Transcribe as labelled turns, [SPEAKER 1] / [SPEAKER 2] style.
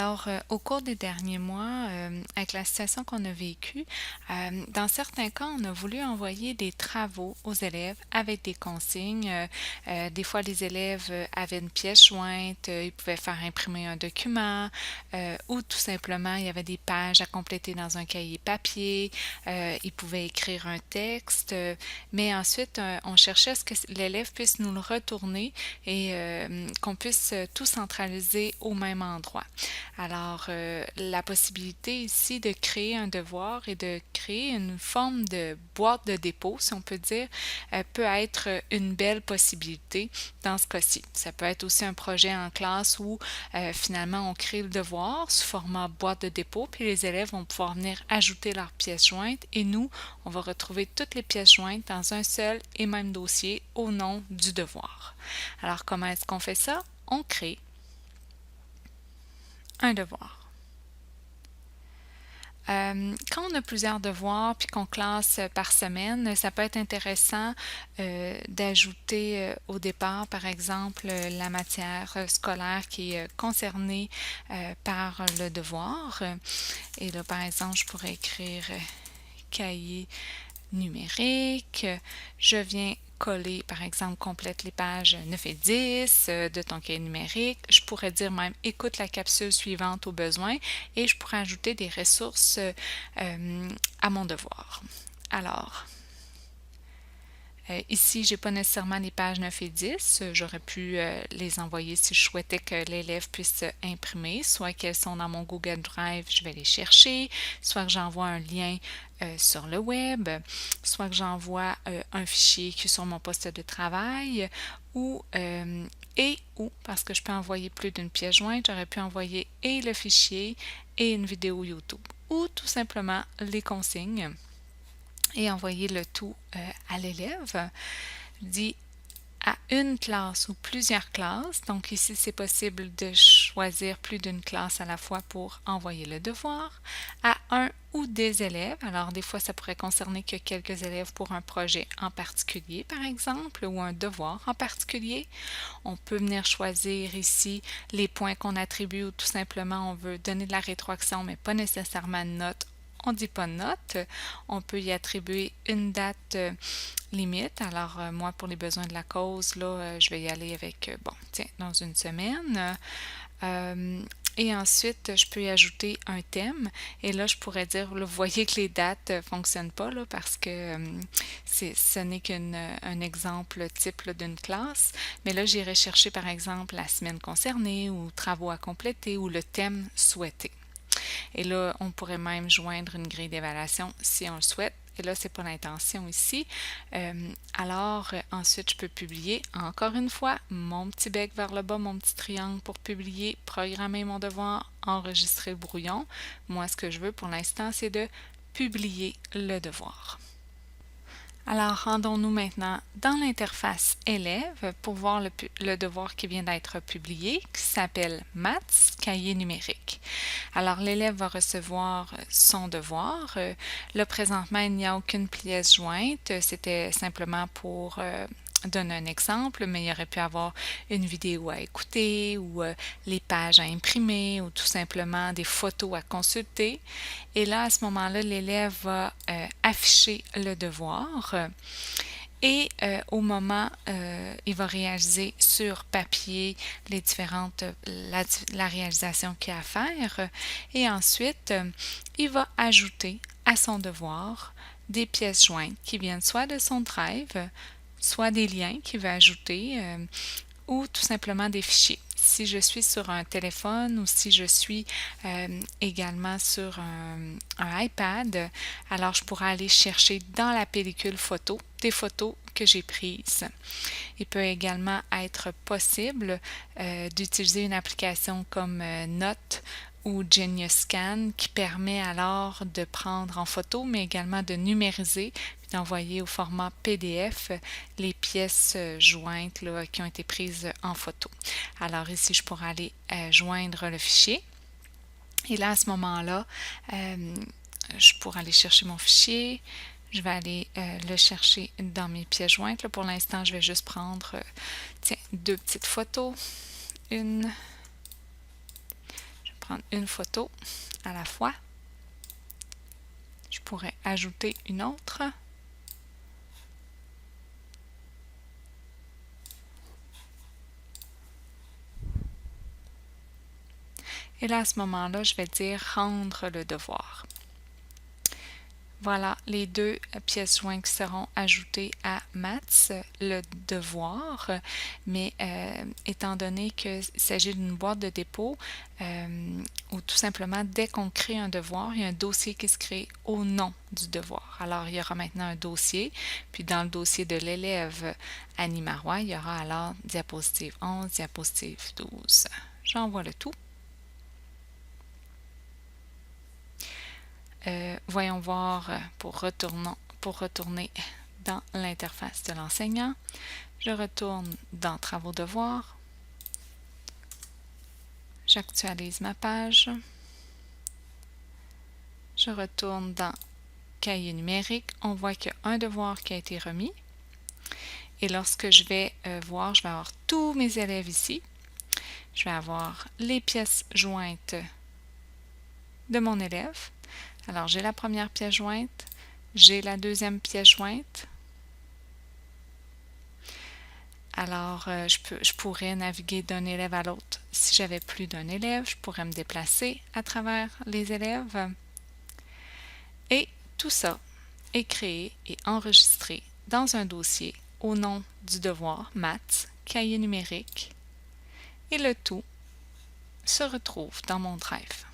[SPEAKER 1] Alors, au cours des derniers mois, avec la situation qu'on a vécue, dans certains cas, on a voulu envoyer des travaux aux élèves avec des consignes. Des fois, les élèves avaient une pièce jointe, ils pouvaient faire imprimer un document, ou tout simplement, il y avait des pages à compléter dans un cahier papier, ils pouvaient écrire un texte, mais ensuite, on cherchait à ce que l'élève puisse nous le retourner et qu'on puisse tout centraliser au même endroit. Alors, la possibilité ici de créer un devoir et de créer une forme de boîte de dépôt, si on peut dire, peut être une belle possibilité dans ce cas-ci. Ça peut être aussi un projet en classe où finalement on crée le devoir sous format boîte de dépôt, puis les élèves vont pouvoir venir ajouter leurs pièces jointes et nous, on va retrouver toutes les pièces jointes dans un seul et même dossier au nom du devoir. Alors, comment est-ce qu'on fait ça? On crée un devoir. Quand on a plusieurs devoirs puis qu'on classe par semaine, ça peut être intéressant d'ajouter au départ, par exemple, la matière scolaire qui est concernée par le devoir. Et là, par exemple, je pourrais écrire cahier numérique. Je viens coller, par exemple, complète les pages 9 et 10 de ton cahier numérique. Je pourrais dire même écoute la capsule suivante au besoin et je pourrais ajouter des ressources à mon devoir. Alors, ici, je n'ai pas nécessairement les pages 9 et 10. J'aurais pu les envoyer si je souhaitais que l'élève puisse imprimer, soit qu'elles sont dans mon Google Drive, je vais les chercher, soit que j'envoie un lien sur le web, soit que j'envoie un fichier qui est sur mon poste de travail, ou parce que je peux envoyer plus d'une pièce jointe, j'aurais pu envoyer et le fichier et une vidéo YouTube, ou tout simplement les consignes et envoyer le tout à l'élève. Je dis à une classe ou plusieurs classes. Donc ici, c'est possible de choisir plus d'une classe à la fois pour envoyer le devoir à un ou des élèves. Alors des fois, ça pourrait concerner que quelques élèves pour un projet en particulier, par exemple, ou un devoir en particulier. On peut venir choisir ici les points qu'on attribue ou tout simplement on veut donner de la rétroaction, mais pas nécessairement de note. On ne dit pas note, on peut y attribuer une date limite. Alors, moi, pour les besoins de la cause, là, je vais y aller avec, dans une semaine. Et ensuite, je peux y ajouter un thème. Et là, je pourrais dire, là, vous voyez que les dates ne fonctionnent pas là, parce que ce n'est qu'un exemple type là, d'une classe. Mais là, j'irai chercher, par exemple, la semaine concernée ou travaux à compléter ou le thème souhaité. Et là, on pourrait même joindre une grille d'évaluation si on le souhaite. Et là, c'est pas l'intention ici. Alors, ensuite, je peux publier, encore une fois, mon petit bec vers le bas, mon petit triangle pour publier, programmer mon devoir, enregistrer le brouillon. Moi, ce que je veux pour l'instant, c'est de publier le devoir. Alors, rendons-nous maintenant dans l'interface élève pour voir le devoir qui vient d'être publié, qui s'appelle Maths, cahier numérique. Alors, l'élève va recevoir son devoir. Là, présentement, il n'y a aucune pièce jointe. C'était simplement pour donner un exemple, mais il aurait pu avoir une vidéo à écouter ou les pages à imprimer ou tout simplement des photos à consulter. Et là, à ce moment-là, l'élève va afficher le devoir. Et au moment, il va réaliser sur papier les différentes, la réalisation qu'il a à faire. Et ensuite, il va ajouter à son devoir des pièces jointes qui viennent soit de son drive, soit des liens qu'il va ajouter ou tout simplement des fichiers. Si je suis sur un téléphone ou si je suis également sur un iPad, alors je pourrais aller chercher dans la pellicule photo des photos que j'ai prises. Il peut également être possible d'utiliser une application comme Note ou Genius Scan qui permet alors de prendre en photo mais également de numériser puis d'envoyer au format PDF les pièces jointes là, qui ont été prises en photo. Alors ici, je pourrais aller joindre le fichier et là, à ce moment-là, je pourrais aller chercher mon fichier. Je vais aller le chercher dans mes pièces jointes. Là, pour l'instant, je vais juste prendre deux petites photos. Une prendre une photo à la fois. Je pourrais ajouter une autre. Et là, à ce moment-là, je vais dire « Rendre le devoir ». Voilà les deux pièces jointes qui seront ajoutées à Maths, le devoir, mais étant donné qu'il s'agit d'une boîte de dépôt, ou tout simplement, dès qu'on crée un devoir, il y a un dossier qui se crée au nom du devoir. Alors, il y aura maintenant un dossier, puis dans le dossier de l'élève Annie Marois, il y aura alors diapositive 11, diapositive 12. J'envoie le tout. Voyons voir pour retourner dans l'interface de l'enseignant. Je retourne dans Travaux devoirs. J'actualise ma page. Je retourne dans Cahier numérique. On voit qu'il y a un devoir qui a été remis. Et lorsque je vais voir, je vais avoir tous mes élèves ici. Je vais avoir les pièces jointes de mon élève. Alors, j'ai la première pièce jointe, j'ai la deuxième pièce jointe. Alors, je pourrais naviguer d'un élève à l'autre. Si j'avais plus d'un élève, je pourrais me déplacer à travers les élèves. Et tout ça est créé et enregistré dans un dossier au nom du devoir Maths, cahier numérique. Et le tout se retrouve dans mon Drive.